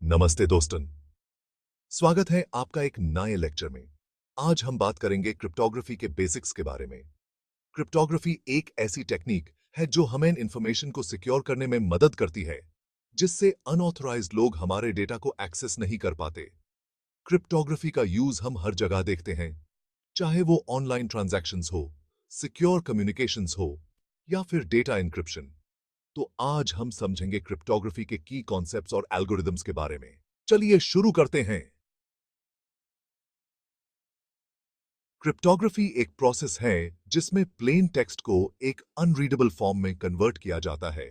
नमस्ते दोस्तन। स्वागत है आपका एक नए लेक्चर में। आज हम बात करेंगे क्रिप्टोग्राफी के बेसिक्स के बारे में। क्रिप्टोग्राफी एक ऐसी टेक्निक है जो हमें इंफॉर्मेशन को सिक्योर करने में मदद करती है, जिससे अनऑथराइज्ड लोग हमारे डेटा को एक्सेस नहीं कर पाते। क्रिप्टोग्राफी का यूज हम हर जगह देखते हैं, चाहे वो ऑनलाइन ट्रांजैक्शंस हो, सिक्योर कम्युनिकेशंस हो या फिर डेटा एन्क्रिप्शन। तो आज हम समझेंगे क्रिप्टोग्राफी के की कॉन्सेप्ट्स और एल्गोरिदम्स के बारे में। चलिए शुरू करते हैं। क्रिप्टोग्राफी एक प्रोसेस है जिसमें प्लेन टेक्स्ट को एक अनरीडेबल फॉर्म में कन्वर्ट किया जाता है,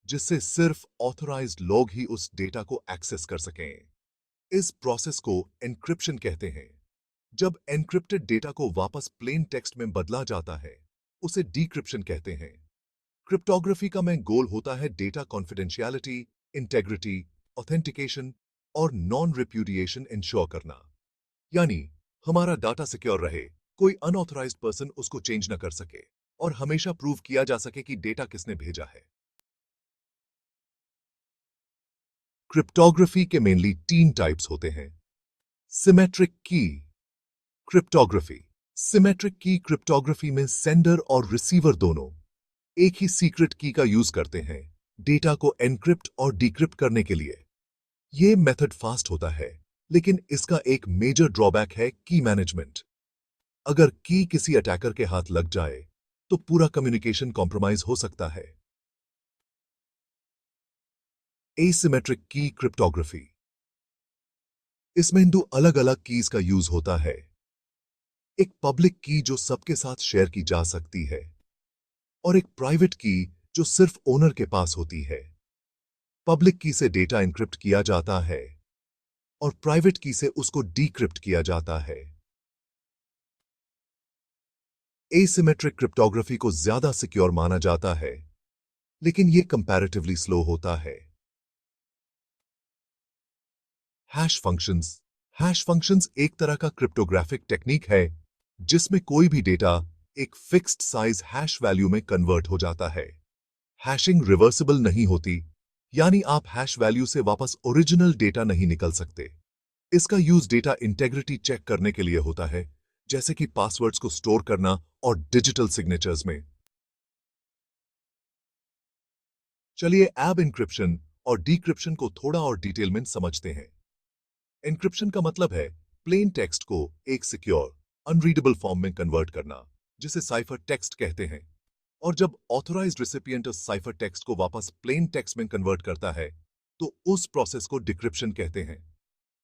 जिससे सिर्फ ऑथराइज्ड लोग ही उस डेटा को एक्सेस कर सकें। इस प्रोसेस को एन्क्रिप्शन कहते हैं। जब एन्क्रिप्टेड डेटा को वापस प्लेन टेक्स्ट में बदला जाता है, उसे डिक्रिप्शन कहते हैं। क्रिप्टोग्राफी का मेन गोल होता है डेटा कॉन्फिडेंशियलिटी, इंटेग्रिटी, ऑथेंटिकेशन और नॉन रिप्यूडिएशन इंश्योर करना। यानी हमारा डाटा सिक्योर रहे, कोई अनऑथराइज्ड पर्सन उसको चेंज न कर सके और हमेशा प्रूव किया जा सके कि डेटा किसने भेजा है। क्रिप्टोग्राफी के मेनली 3 टाइप्स होते हैं। सिमेट्रिक की क्रिप्टोग्राफी। सिमेट्रिक की क्रिप्टोग्राफी में सेंडर और रिसीवर दोनों एक ही सीक्रेट की का यूज करते हैं डेटा को एनक्रिप्ट और डिक्रिप्ट करने के लिए। यह मेथड फास्ट होता है, लेकिन इसका एक मेजर ड्रॉबैक है की मैनेजमेंट। अगर की किसी अटैकर के हाथ लग जाए तो पूरा कम्युनिकेशन कॉम्प्रोमाइज हो सकता है। एसिमेट्रिक की क्रिप्टोग्राफी। इसमें 2 अलग-अलग कीज का यूज होता है। एक पब्लिक की जो सबके साथ शेयर की जा सकती है और एक प्राइवेट की जो सिर्फ ओनर के पास होती है। पब्लिक की से डेटा एन्क्रिप्ट किया जाता है और प्राइवेट की से उसको डिक्रिप्ट किया जाता है। एसिमेट्रिक क्रिप्टोग्राफी को ज्यादा सिक्योर माना जाता है, लेकिन यह कंपैरेटिवली स्लो होता है। Hash functions. हैश फंक्शंस एक तरह का क्रिप्टोग्राफिक टेक्निक है जिसमें कोई भी डेटा एक फिक्स्ड साइज हैश वैल्यू में कन्वर्ट हो जाता है। हैशिंग रिवर्सिबल नहीं होती, यानी आप हैश वैल्यू से वापस ओरिजिनल डेटा नहीं निकल सकते। इसका यूज डेटा इंटेग्रिटी चेक करने के लिए होता है, जैसे कि पासवर्ड्स को स्टोर करना और डिजिटल सिग्नेचर्स में। चलिए अब एन्क्रिप्शन और डिक्रिप्शन को थोड़ा और डिटेल में समझते हैं। एन्क्रिप्शन का मतलब है प्लेन टेक्स्ट को एक सिक्योर, अनरीडेबल फॉर्म में कन्वर्ट करना, जिसे साइफर टेक्स्ट कहते हैं। और जब ऑथराइज्ड रिसिपिएंट उस साइफर टेक्स्ट को वापस प्लेन टेक्स्ट में कन्वर्ट करता है, तो उस प्रोसेस को डिक्रिप्शन कहते हैं।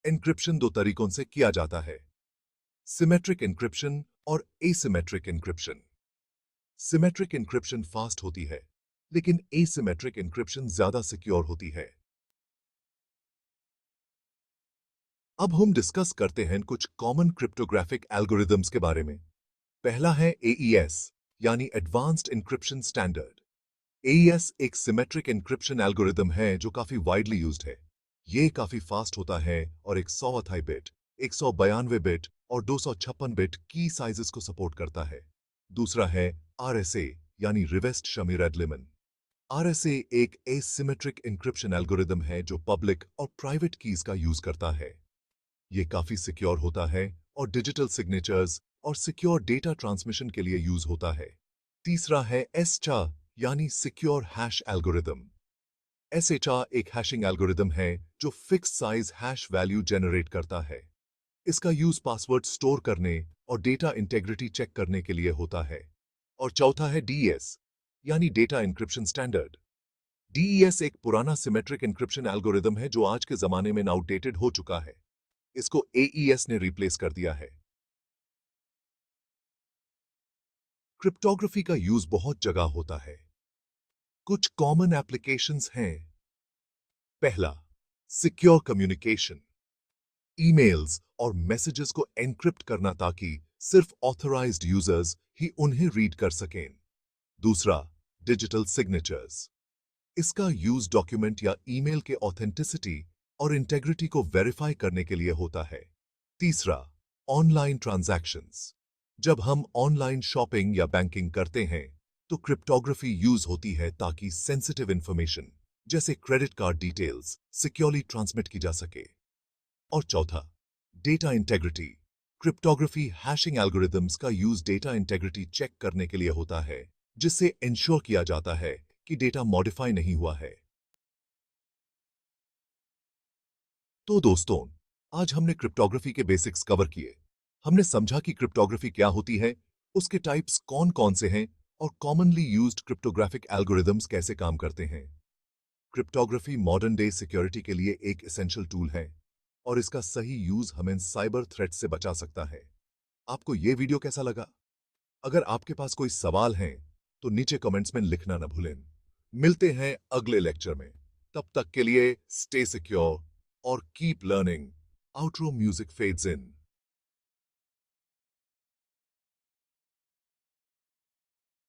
एन्क्रिप्शन 2 तरीकों से किया जाता है, सिमेट्रिक एन्क्रिप्शन और asymmetric encryption. Symmetric encryption fast होती है, लेकिन एसिमेट्रिक एन्क्रिप्शन ज्यादा सिक्योर होती है। अब हम डिस्कस करते हैं कुछ कॉमन क्रिप्टोग्राफिक एल्गोरिदम्स के बारे में। पहला है एईएस, यानी एडवांस्ड एन्क्रिप्शन स्टैंडर्ड। एईएस एक सिमेट्रिक एन्क्रिप्शन एल्गोरिदम है जो काफी वाइडली यूज्ड है। ये काफी फास्ट होता है और 128 बिट, 192 बिट और 256 बिट की साइजेस को सपोर्ट करता है। दूसरा है आरएसए, यानी रिवर्स्ड शमी-रेड-लिमन। आरएसए एक एसिमेट्रिक एन्क्रिप्शन एल्गोरिदम है जो पब्लिक और प्राइवेट कीज का यूज करता है। ये काफी सिक्योर होता है और डिजिटल सिग्नेचर्स और सिक्योर डेटा ट्रांसमिशन के लिए यूज होता है। तीसरा है एसचा, यानी सिक्योर हैश एल्गोरिदम। एसएचआ एक हैशिंग एल्गोरिदम है जो fix size hash value generate करता है। इसका यूज पासवर्ड स्टोर करने और डेटा इंटेग्रिटी चेक करने के लिए होता है। और चौथा है डीईएस, यानी डेटा इंक्रिप्शन स्टैंडर्ड। डीईएस एक पुराना सिमेट्रिक इंक्रिप्शन एल्गोरिदम है जो आज के जमाने में आउटडेटेड हो चुका है। इसको एईएस ने रिप्लेस कर दिया है। क्रिप्टोग्राफी का यूज बहुत जगह होता है। कुछ कॉमन एप्लीकेशंस हैं। पहला, सिक्योर कम्युनिकेशन। ईमेल्स और मैसेजेस को एन्क्रिप्ट करना ताकि सिर्फ ऑथराइज्ड यूजर्स ही उन्हें रीड कर सकें। दूसरा, डिजिटल सिग्नेचर्स। इसका यूज डॉक्यूमेंट या ईमेल के ऑथेंटिसिटी और इंटेग्रिटी को वेरीफाई करने के लिए होता है। तीसरा, ऑनलाइन ट्रांजैक्शंस। जब हम ऑनलाइन शॉपिंग या बैंकिंग करते हैं, तो क्रिप्टोग्राफी यूज होती है ताकि सेंसिटिव इंफॉर्मेशन जैसे credit card details securely transmit की जा सके। और चौथा, data integrity. Cryptography hashing algorithms का यूज डेटा इंटेग्रिटी चेक करने के लिए होता है, जिससे इंश्योर किया जाता है कि डेटा मॉडिफाई नहीं हुआ है। तो दोस्तों, आज हमने क्रिप्टोग्राफी के बेसिक्स कवर किए। हमने समझा कि क्रिप्टोग्राफी क्या होती है, उसके टाइप्स कौन-कौन से हैं और कॉमनली यूज्ड क्रिप्टोग्राफिक एल्गोरिदम्स कैसे काम करते हैं। क्रिप्टोग्राफी मॉडर्न डे सिक्योरिटी के लिए एक एसेंशियल टूल है और इसका सही यूज हमें साइबर थ्रेट से बचा सकता है। आपको यह वीडियो कैसा लगा? अगर आपके पास कोई सवाल है तो नीचे कमेंट्स में लिखना न भूलें। मिलते हैं अगले लेक्चर में। तब तक के लिए स्टे सिक्योर और keep learning. Outro music fades इन।